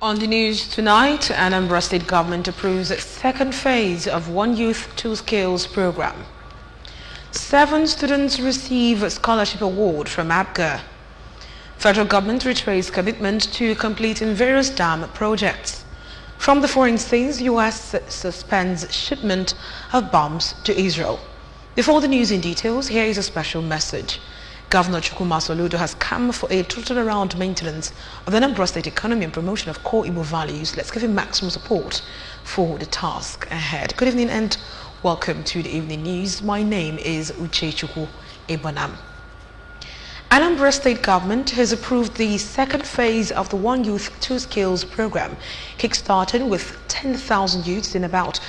On the news tonight, Anambra State government approves the second phase of One Youth, Two Skills program. 7 students receive a scholarship award from APGA. Federal government reiterates commitment to completing various dam projects. From the foreign states, U.S. suspends shipment of bombs to Israel. Before the news in details, here is a special message. Governor Chukwuma Soludo has come for a total around maintenance of the Anambra State economy and promotion of core Igbo values. Let's give him maximum support for the task ahead. Good evening and welcome to the evening news. My name is Uchechukwu Ebonam. Anambra State government has approved the second phase of the One Youth, Two Skills program, kick-started with 10,000 youths in about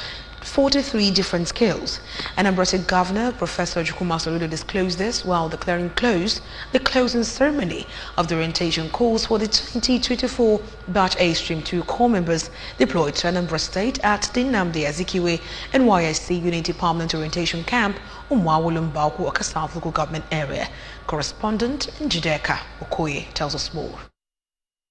43 different skills. Anambra State Governor Professor Chukwuma Soludo disclosed this while declaring the closing ceremony of the orientation course for the 2024 Batch A Stream 2 core members deployed to Anambra State at the Nnamdi Azikiwe NYSC Unity Permanent Orientation Camp, Umuawulu Mbauku, Awka South Local Government Area. Correspondent Njideka Okoye tells us more.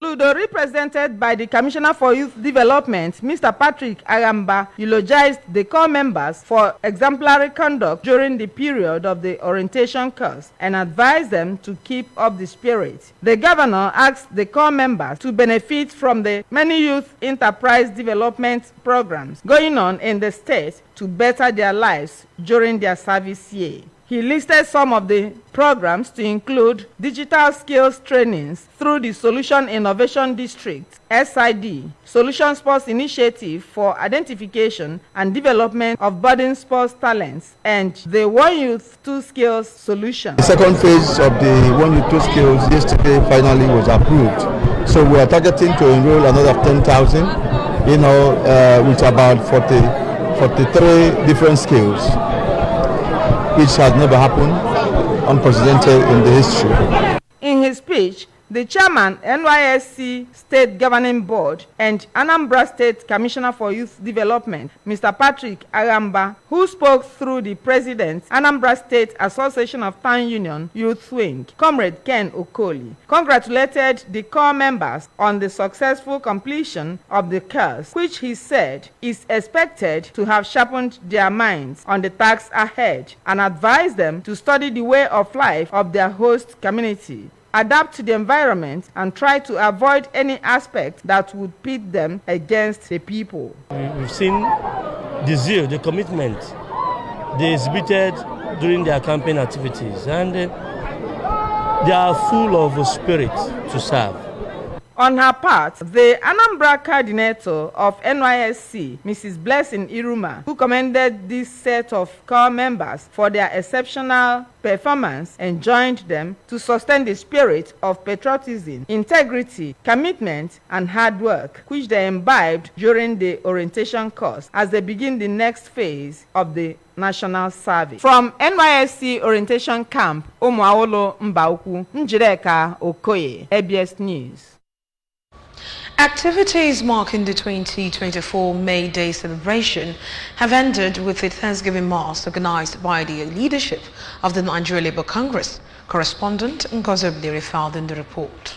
Ludo, represented by the Commissioner for Youth Development, Mr. Patrick Agamba, eulogized the core members for exemplary conduct during the period of the orientation course and advised them to keep up the spirit. The governor asked the core members to benefit from the many youth enterprise development programs going on in the state to better their lives during their service year. He listed some of the programs to include digital skills trainings through the Solution Innovation District, SID, Solution Sports Initiative for identification and development of budding sports talents, and the One Youth, Two Skills solution. The second phase of the One Youth, Two Skills yesterday finally was approved. So we are targeting to enroll another 10,000, with about 43 different skills, which has never happened, unprecedented in the history. In his speech, the chairman, NYSC State Governing Board, and Anambra State Commissioner for Youth Development, Mr. Patrick Agamba, who spoke through the president, Anambra State Association of Town Union Youth Wing, Comrade Ken Okoli, congratulated the core members on the successful completion of the course, which he said is expected to have sharpened their minds on the tasks ahead, and advised them to study the way of life of their host community, adapt to the environment, and try to avoid any aspect that would pit them against the people. We've seen the zeal, the commitment they exhibited during their campaign activities, and they are full of spirit to serve. On her part, the Anambra coordinator of NYSC, Mrs. Blessing Iruma, who commended this set of core members for their exceptional performance, enjoined them to sustain the spirit of patriotism, integrity, commitment, and hard work, which they imbibed during the orientation course as they begin the next phase of the national service. From NYSC Orientation Camp, Umuawulu Mbauku, Njideka Okoye, ABS News. Activities marking the 2024 May Day celebration have ended with a Thanksgiving Mass organized by the leadership of the Nigeria Labour Congress. Correspondent Ngozi Obilere filed in the report.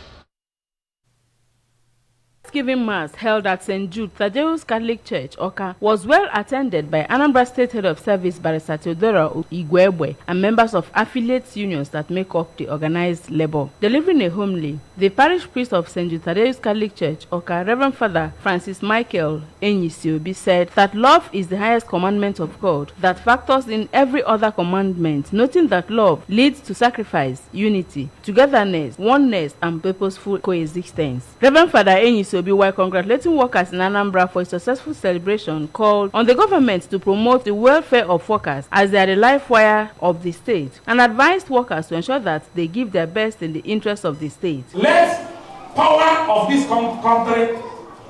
Thanksgiving Mass held at St. Jude Thaddeus Catholic Church, Awka, was well attended by Anambra State Head of Service Barrister Theodora Igwebwe and members of affiliate unions that make up the organized labor. Delivering a homily, the parish priest of St. Jude Thaddeus Catholic Church, Awka, Reverend Father Francis Michael Enyisiobi, said that love is the highest commandment of God that factors in every other commandment, noting that love leads to sacrifice, unity, togetherness, oneness, and purposeful coexistence. Reverend Father Enyisiobi, while congratulating workers in Anambra for a successful celebration, called on the government to promote the welfare of workers as they are the life wire of the state, and advised workers to ensure that they give their best in the interest of the state. Let power of this country,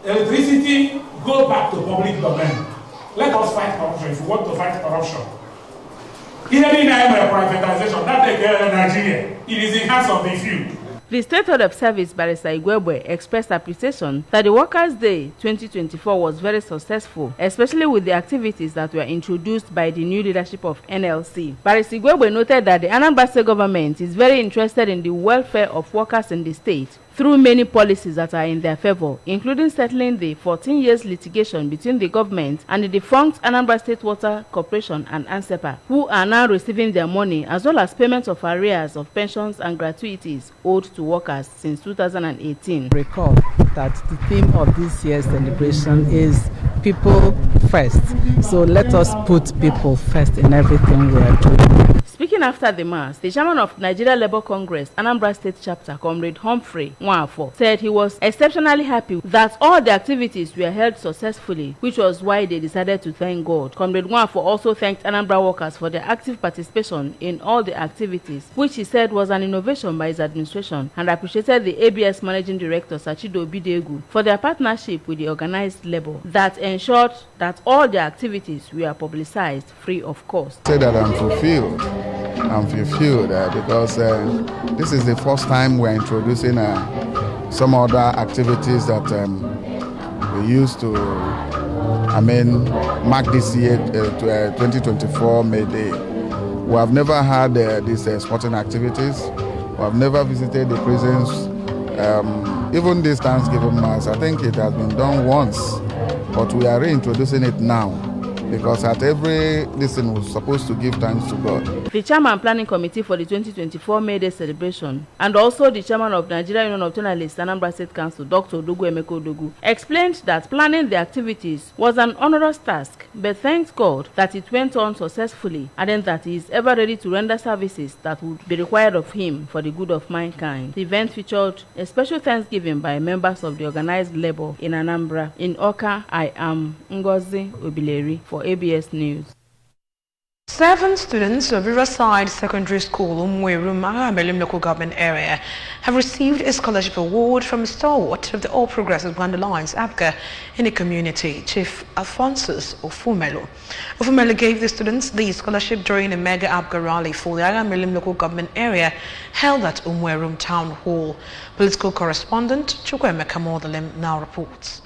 electricity, go back to public domain. Let us fight corruption if we want to fight corruption. Even in privatization, that take Nigeria, it is in the hands of the few. The State Head of Service, Barrister Igwebwe, expressed appreciation that the Workers' Day 2024 was very successful, especially with the activities that were introduced by the new leadership of NLC. Barrister Igwebwe noted that the Anambra State government is very interested in the welfare of workers in the state, through many policies that are in their favor, including settling the 14 years litigation between the government and the defunct Anambra State Water Corporation and ANSEPA, who are now receiving their money, as well as payment of arrears of pensions and gratuities owed to workers since 2018. Recall that the theme of this year's celebration is people first. So let us put people first in everything we are doing. Speaking after the mass, the chairman of Nigeria Labour Congress, Anambra State Chapter, Comrade Humphrey Nwafo, said he was exceptionally happy that all the activities were held successfully, which was why they decided to thank God. Comrade Nwafo also thanked Anambra workers for their active participation in all the activities, which he said was an innovation by his administration, and appreciated the ABS Managing Director, Sachido Bidegu, for their partnership with the organized labor that ensured that all the activities were publicized free of cost. Say that I'm fulfilled because this is the first time we're introducing some other activities that we used to mark this year 2024 May Day. We have never had these sporting activities. We have never visited the prisons. Even this Thanksgiving Mass, I think it has been done once, but we are reintroducing it now, because at every listen was supposed to give thanks to God. The chairman planning committee for the 2024 May Day celebration, and also the chairman of Nigeria Union of Journalists, Anambra State Council, Dr. Odogu Emeko Odogu, explained that planning the activities was an onerous task, but thanked God that it went on successfully, adding that he is ever ready to render services that would be required of him for the good of mankind. The event featured a special thanksgiving by members of the organized labor in Anambra. In Oka, I am Ngozi Obileri for ABS News. 7 students of Riverside Secondary School, Umwerum, Agamelim local government area, have received a scholarship award from a stalwart of the All Progressive Grand Alliance, APGA, in the community, Chief Alphonsus Ofumelo. Ofumelo gave the students the scholarship during a mega APGA rally for the Agamelim local government area held at Umwerum Town Hall. Political correspondent Chukwemeka Modalem now reports.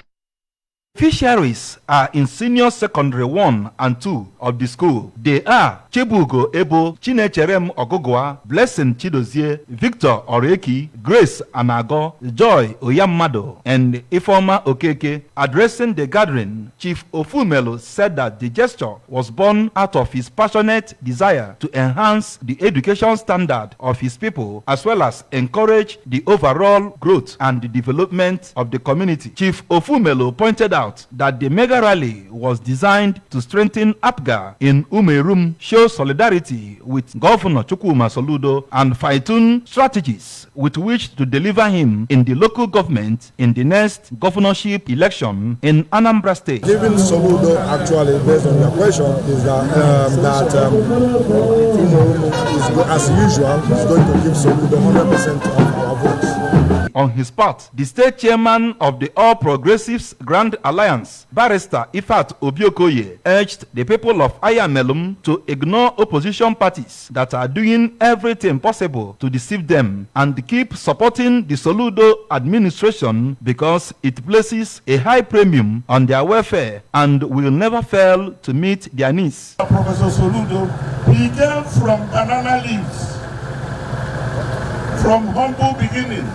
Beneficiaries are in Senior Secondary 1 and 2 of the school. They are Chibugo Ebo, Chinecherem Ogogwa, Blessing Chidozie, Victor Oreki, Grace Anago, Joy Oyamado, and Ifoma Okeke. Addressing the gathering, Chief Ofumelo said that the gesture was born out of his passionate desire to enhance the education standard of his people, as well as encourage the overall growth and the development of the community. Chief Ofumelo pointed out that the mega rally was designed to strengthen APGA in Umerum, show solidarity with Governor Chukwuma Soludo, and fine-tune strategies with which to deliver him in the local government in the next governorship election in Anambra State. Giving Soludo, actually, based on your question, is as usual, is going to give Soludo 100% of our votes. On his part, the state chairman of the All Progressives Grand Alliance, Barrister Ifat Obiokoye, urged the people of Ayamelum to ignore opposition parties that are doing everything possible to deceive them and keep supporting the Soludo administration because it places a high premium on their welfare and will never fail to meet their needs. Professor Soludo, he came from banana leaves, from humble beginning.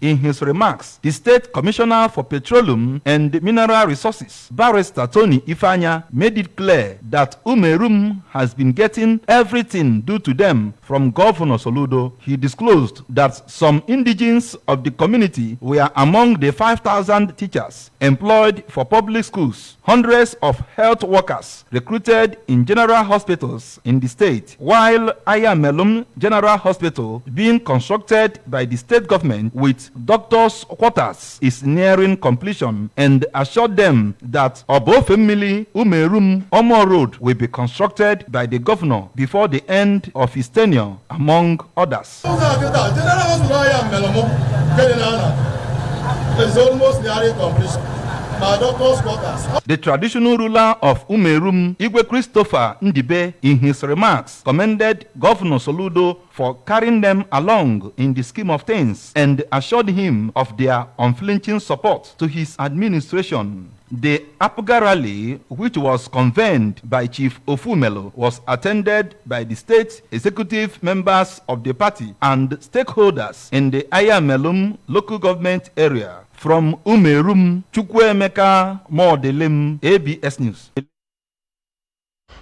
In his remarks, the State Commissioner for Petroleum and Mineral Resources, Barrister Tony Ifanya, made it clear that Umerum has been getting everything due to them from Governor Soludo. He disclosed that some indigents of the community were among the 5,000 teachers employed for public schools, hundreds of health workers recruited in general hospitals in the state, while Ayamelum General Hospital, being constructed by the state government with doctors' quarters, is nearing completion, and assured them that Obofemili Umerum Omo Road will be constructed by the governor before the end of his tenure, among others. It's almost nearing completion. The traditional ruler of Umerum, Igwe Christopher Ndibe, in his remarks, commended Governor Soludo for carrying them along in the scheme of things and assured him of their unflinching support to his administration. The APGA rally, which was convened by Chief Ofumelo, was attended by the state executive members of the party and stakeholders in the Ayamelum local government area. From Umerum, Chukwuemeka Modelim, ABS News.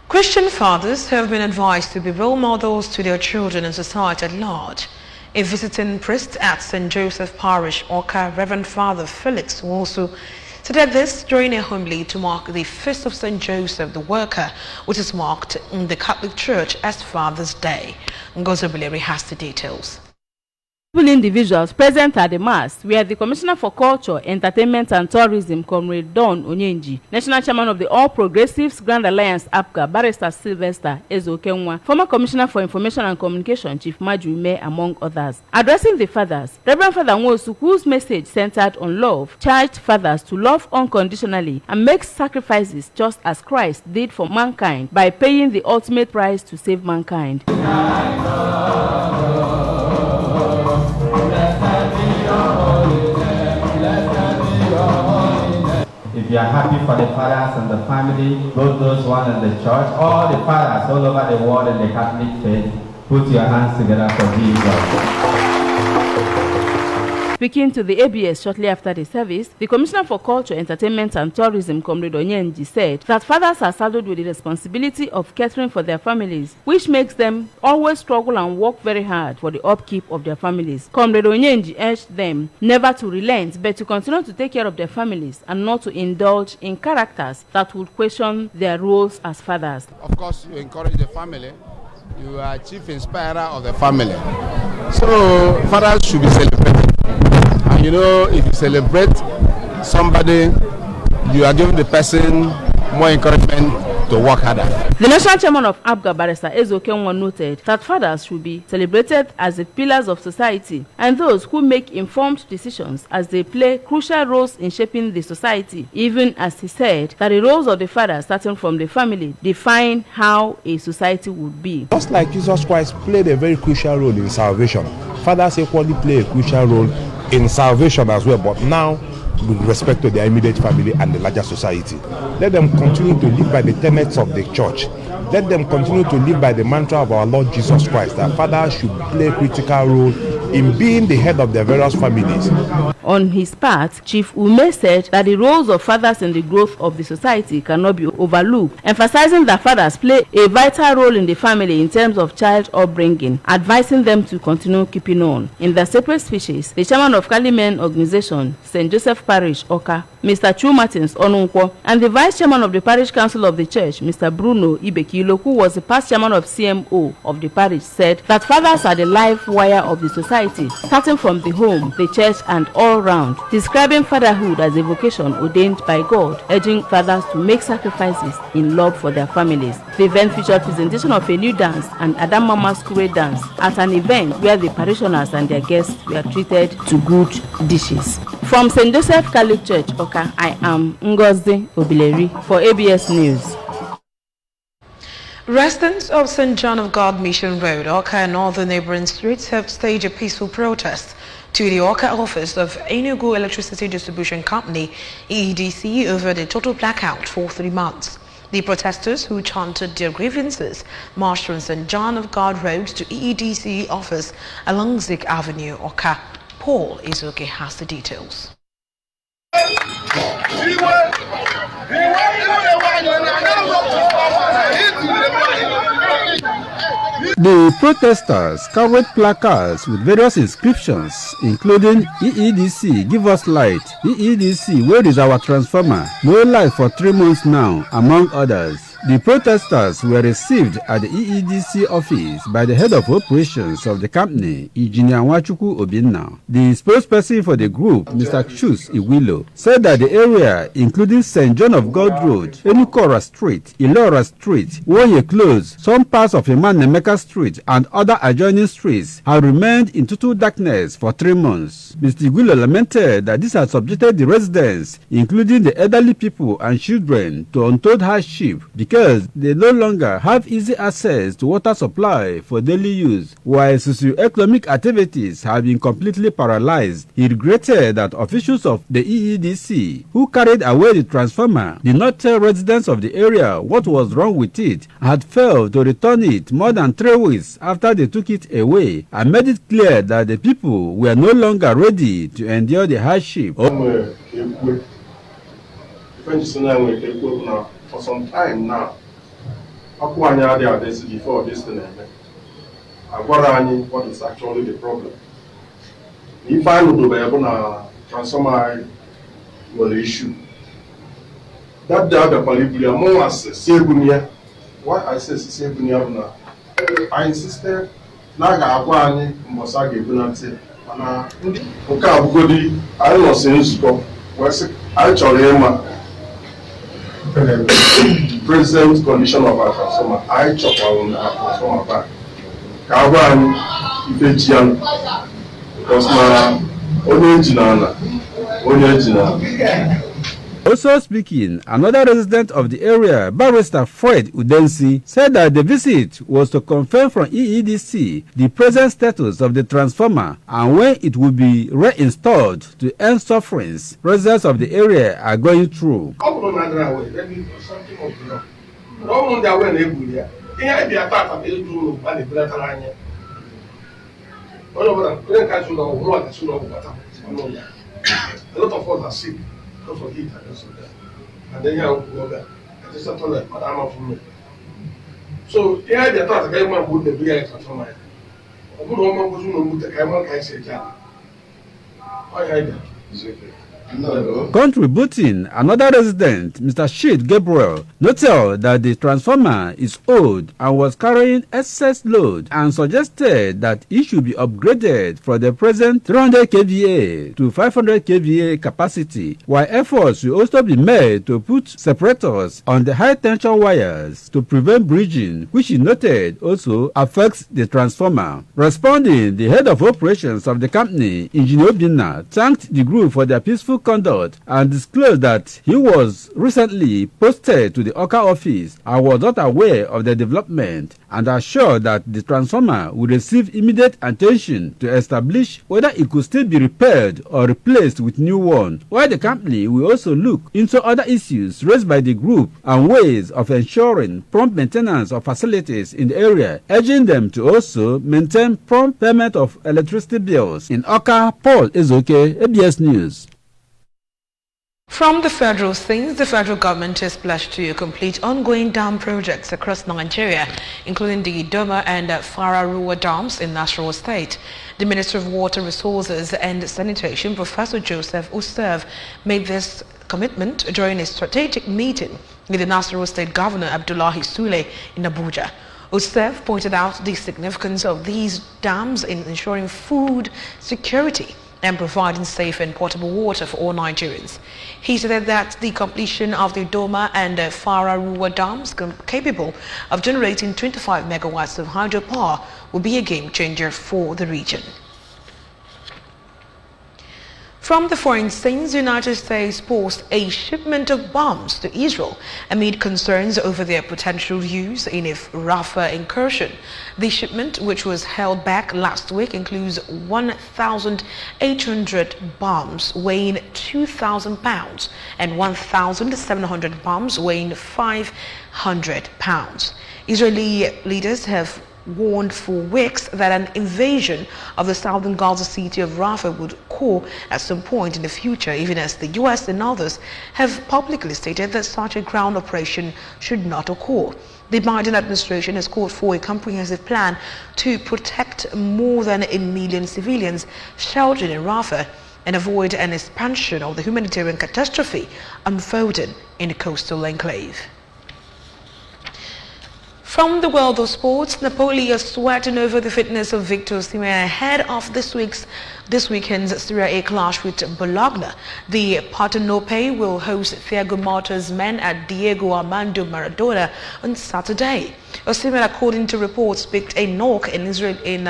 Christian fathers have been advised to be role models to their children and society at large. A visiting priest at St. Joseph Parish, Oka, Reverend Father Felix Wosu, said this during a homily to mark the Feast of St. Joseph the Worker, which is marked in the Catholic Church as Father's Day. Ngozi Obileri has the details. Individuals present at the Mass were the Commissioner for Culture, Entertainment and Tourism, Comrade Don Onyenji, National Chairman of the All Progressives Grand Alliance APGA, Barrister Sylvester Ezokenwa, former Commissioner for Information and Communication, Chief Maju Ume, among others. Addressing the fathers, Reverend Father Nwosu, whose message centered on love, charged fathers to love unconditionally and make sacrifices just as Christ did for mankind by paying the ultimate price to save mankind. If you are happy for the fathers and the family, both those one in the church, all the fathers all over the world in the Catholic faith, put your hands together for Jesus. Speaking to the ABS shortly after the service, the Commissioner for Culture, Entertainment and Tourism, Comrade Onyenji, said that fathers are saddled with the responsibility of caring for their families, which makes them always struggle and work very hard for the upkeep of their families. Comrade Onyenji urged them never to relent, but to continue to take care of their families and not to indulge in characters that would question their roles as fathers. Of course, you encourage the family. You are chief inspirer of the family. So fathers should be celebrated. And you know, if you celebrate somebody, you are giving the person more encouragement to work harder. The National Chairman of APGA, Barrister Ezokenwa, noted that fathers should be celebrated as the pillars of society and those who make informed decisions, as they play crucial roles in shaping the society, even as he said that the roles of the father, starting from the family, define how a society would be. Just like Jesus Christ played a very crucial role in salvation, fathers equally play a crucial role in salvation as well, but now with respect to their immediate family and the larger society. Let them continue to live by the tenets of the church. Let them continue to live by the mantra of our Lord Jesus Christ, that fathers should play a critical role in being the head of their various families. On his part, Chief Ume said that the roles of fathers in the growth of the society cannot be overlooked, emphasizing that fathers play a vital role in the family in terms of child upbringing, advising them to continue keeping on. In their separate speeches, the chairman of Cali Men Organization, St. Joseph Parish, Oka, Mr. Chu Martins Onunkwo, and the vice chairman of the Parish Council of the Church, Mr. Bruno Ibekilo, who was the past chairman of CMO of the parish, said that fathers are the life wire of the society, starting from the home, the church, and all round, describing fatherhood as a vocation ordained by God, urging fathers to make sacrifices in love for their families. The event featured presentation of a new dance and Adama masquerade dance at an event where the parishioners and their guests were treated to good dishes. From St. Joseph Catholic Church, Oka, I am Ngozi Obileri for ABS News. Residents of St. John of God Mission Road, Oka, and all the neighboring streets have staged a peaceful protest to the Oka office of Enugu Electricity Distribution Company, EEDC, over the total blackout for 3 months. The protesters, who chanted their grievances, marched from St. John of God Road to EEDC office along Zik Avenue, Oka. Paul Izuke has the details. The protesters carried placards with various inscriptions, including EEDC, give us light, EEDC, where is our transformer, no light for 3 months now, among others. The protesters were received at the EEDC office by the head of operations of the company, Engineer Nwachukwu Obinna. The spokesperson for the group, Mr. Chus Iwilo, said that the area, including St. John of God Road, Enukora Street, Ilora Street, Woye Close, some parts of Imanemeka Street, and other adjoining streets, have remained in total darkness for 3 months. Mr. Iwilo lamented that this has subjected the residents, including the elderly people and children, to untold hardship because because they no longer have easy access to water supply for daily use, while socioeconomic activities have been completely paralyzed. He regretted that officials of the EEDC who carried away the transformer did not tell residents of the area what was wrong with it, had failed to return it more than 3 weeks after they took it away, and made it clear that the people were no longer ready to endure the hardship. For some time now, before this thing happened, what is actually the problem. If I would have a transformer will issue. That the other Palibria more as Sebunia. Why I say Sebunia now? I insisted Naga Aguani Mosagi Bunati. Okay, Godi, I was in Scope. I told him. Present condition of our transformer. I chop our transformer back. Kawan, Ifejian, because my original. Also speaking, another resident of the area, Barrister Fred Udensi, said that the visit was to confirm from EEDC the present status of the transformer and when it will be reinstalled to end sufferings residents of the area are going through. A lot of us are sick because of heat and then you have water. I just told them, but I'm not from me. So, yeah, they thought the guy would be a transformer. A good woman was going to come out and say, Contributing, another resident, Mr. Sheet Gabriel, noted that the transformer is old and was carrying excess load and suggested that it should be upgraded from the present 300 kVA to 500 kVA capacity, while efforts will also be made to put separators on the high tension wires to prevent bridging, which he noted also affects the transformer. Responding, the head of operations of the company, Engineer Obinna, thanked the group for their peaceful conduct and disclosed that he was recently posted to the Oka office and was not aware of the development, and assured that the transformer would receive immediate attention to establish whether it could still be repaired or replaced with new one, while the company will also look into other issues raised by the group and ways of ensuring prompt maintenance of facilities in the area, urging them to also maintain prompt payment of electricity bills. In Oka, Paul Ezoke, ABS News. From the federal scenes, the federal government is pledged to complete ongoing dam projects across Nigeria, including the Doma and Fararuwa dams in Nasarawa State. The Minister of Water Resources and Sanitation, Professor Joseph Usev, made this commitment during a strategic meeting with the Nasarawa State Governor Abdullahi Sule in Abuja. Usev pointed out the significance of these dams in ensuring food security and providing safe and potable water for all Nigerians. He said that the completion of the Doma and Fararuwa dams, capable of generating 25 megawatts of hydropower, will be a game changer for the region. From the foreign scenes, the United States paused a shipment of bombs to Israel amid concerns over their potential use in a Rafah incursion. The shipment, which was held back last week, includes 1,800 bombs weighing 2,000 pounds and 1,700 bombs weighing 500 pounds. Israeli leaders have warned for weeks that an invasion of the southern Gaza city of Rafah would occur at some point in the future, even as the U.S. and others have publicly stated that such a ground operation should not occur. The Biden administration has called for a comprehensive plan to protect more than 1 million civilians sheltered in Rafah and avoid an expansion of the humanitarian catastrophe unfolding in the coastal enclave. From the world of sports, Napoli is sweating over the fitness of Victor Osimhen ahead of this weekend's Serie A clash with Bologna. The Partenope will host Thiago Motta's men at Diego Armando Maradona on Saturday. Osimhen, according to reports, picked a knock in Israel in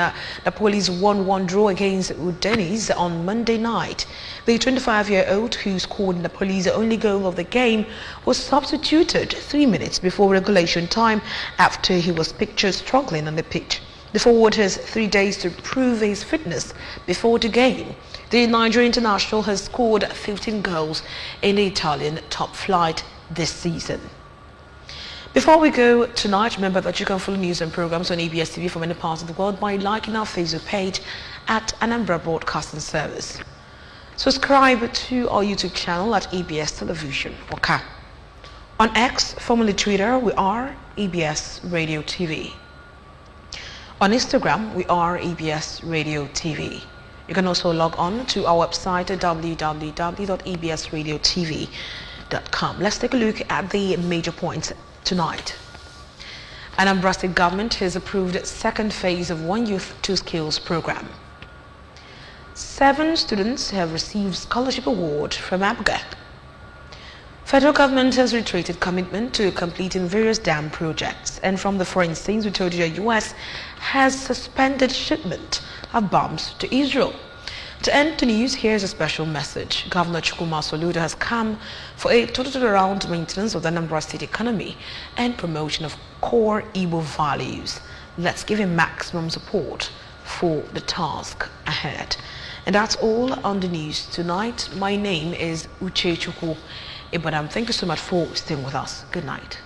Napoli's 1-1 draw against Udinese on Monday night. The 25-year-old, who scored Napoli's only goal of the game, was substituted 3 minutes before regulation time after he was pictured struggling on the pitch. The forward has 3 days to prove his fitness before the game. The Nigerian international has scored 15 goals in the Italian top flight this season. Before we go tonight, remember that you can follow news and programs on EBS TV from any part of the world by liking our Facebook page at Anambra Broadcasting Service. Subscribe to our YouTube channel at EBS Television. Okay. On X, formerly Twitter, we are EBS Radio TV. On Instagram, we are EBS Radio TV. You can also log on to our website at www.ebsradiotv.com. Let's take a look at the major points tonight. Anambra State government has approved second phase of One Youth, Two Skills program. 7 students have received scholarship award from APGA. Federal government has reiterated commitment to completing various dam projects. And from the foreign scenes, we told you the U.S. has suspended shipment of bombs to Israel. To end the news, here's a special message. Governor Chukwuma Soludo has come for a total around maintenance of the Anambra State economy and promotion of core Igbo values. Let's give him maximum support for the task ahead. And that's all on the news tonight. My name is Uche Chukwu Ibrahim. Thank you so much for staying with us. Good night.